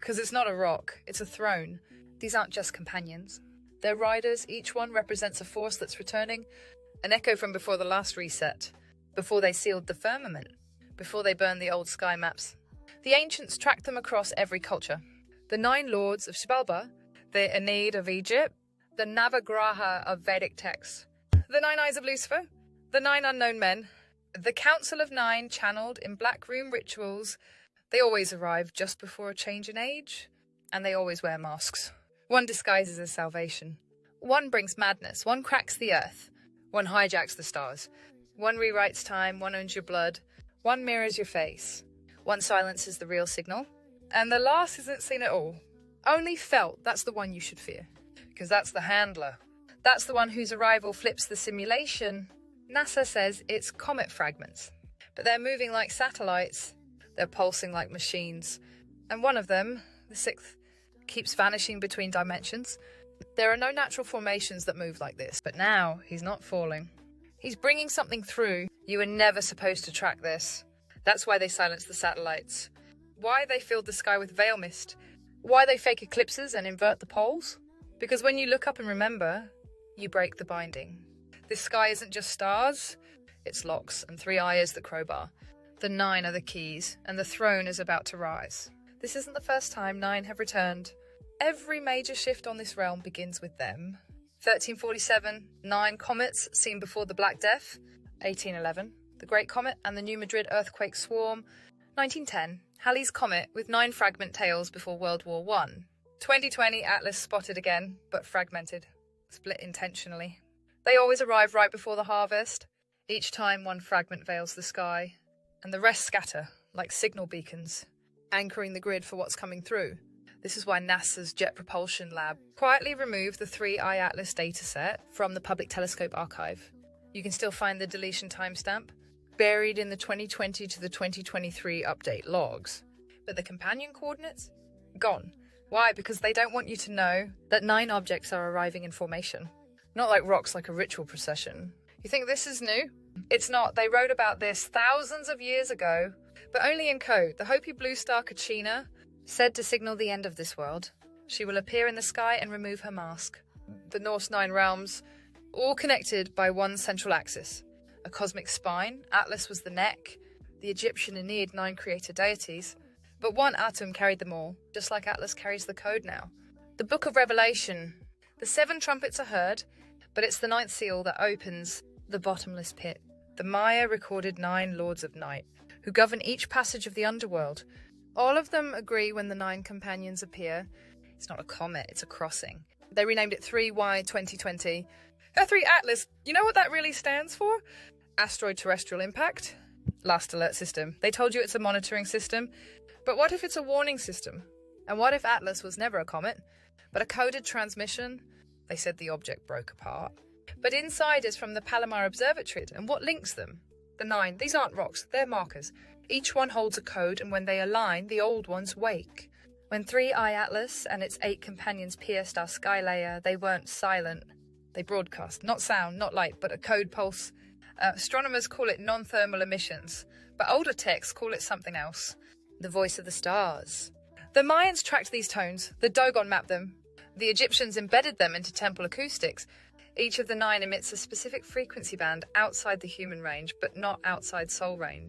Because it's not a rock, it's a throne. These aren't just companions. They're riders, each one represents a force that's returning, an echo from before the last reset, before they sealed the firmament, before they burned the old sky maps. The ancients tracked them across every culture. The 9 lords of Xibalba, the Aeneid of Egypt, the Navagraha of Vedic texts, the 9 eyes of Lucifer, the 9 unknown men, the Council of 9 channeled in black room rituals. They always arrive just before a change in age, and they always wear masks. One disguises as salvation. One brings madness. One cracks the earth. One hijacks the stars. One rewrites time. One owns your blood. One mirrors your face. One silences the real signal. And the last isn't seen at all. Only felt. That's the one you should fear. Because that's the handler. That's the one whose arrival flips the simulation. NASA says it's comet fragments. But they're moving like satellites. They're pulsing like machines. And one of them, the 6th, keeps vanishing between dimensions. There are no natural formations that move like this. But now, he's not falling. He's bringing something through. You were never supposed to track this. That's why they silenced the satellites. Why they filled the sky with veil mist. Why they fake eclipses and invert the poles. Because when you look up and remember, you break the binding. This sky isn't just stars. It's locks and 3 eyes the crowbar. The 9 are the keys, and the throne is about to rise. This isn't the first time 9 have returned. Every major shift on this realm begins with them. 1347, 9 comets seen before the Black Death. 1811, the Great Comet and the New Madrid earthquake swarm. 1910, Halley's Comet with 9 fragment tails before World War I. 2020, Atlas spotted again, but fragmented. Split intentionally. They always arrive right before the harvest. Each time one fragment veils the sky, and the rest scatter like signal beacons, anchoring the grid for what's coming through. This is why NASA's Jet Propulsion Lab quietly removed the 3-eye Atlas dataset from the Public Telescope archive. You can still find the deletion timestamp, buried in the 2020 to the 2023 update logs. But the companion coordinates? Gone. Why? Because they don't want you to know that 9 objects are arriving in formation. Not like rocks, like a ritual procession. You think this is new? It's not. They wrote about this thousands of years ago, but only in code. The Hopi blue star Kachina, said to signal the end of this world. She will appear in the sky and remove her mask. The Norse 9 realms, all connected by one central axis. A cosmic spine. Atlas was the neck. The Egyptian Aeneid 9 creator deities. But one atom carried them all, just like Atlas carries the code now. The Book of Revelation. The 7 trumpets are heard, but it's the 9th seal that opens the bottomless pit. The Maya recorded 9 lords of night, who govern each passage of the underworld. All of them agree when the 9 companions appear. It's not a comet, it's a crossing. They renamed it 3Y 2020. 3 Atlas, you know what that really stands for? Asteroid terrestrial impact? Last alert system. They told you it's a monitoring system. But what if it's a warning system? And what if Atlas was never a comet, but a coded transmission? They said the object broke apart. But inside is from the Palomar Observatory, and what links them? The 9. These aren't rocks, they're markers. Each one holds a code, and when they align, the old ones wake. When 3-eye Atlas and its 8 companions pierced our sky layer, they weren't silent. They broadcast, not sound, not light, but a code pulse. Astronomers call it non-thermal emissions, but older texts call it something else. The voice of the stars. The Mayans tracked these tones, the Dogon mapped them. The Egyptians embedded them into temple acoustics. Each of the 9 emits a specific frequency band outside the human range, but not outside soul range.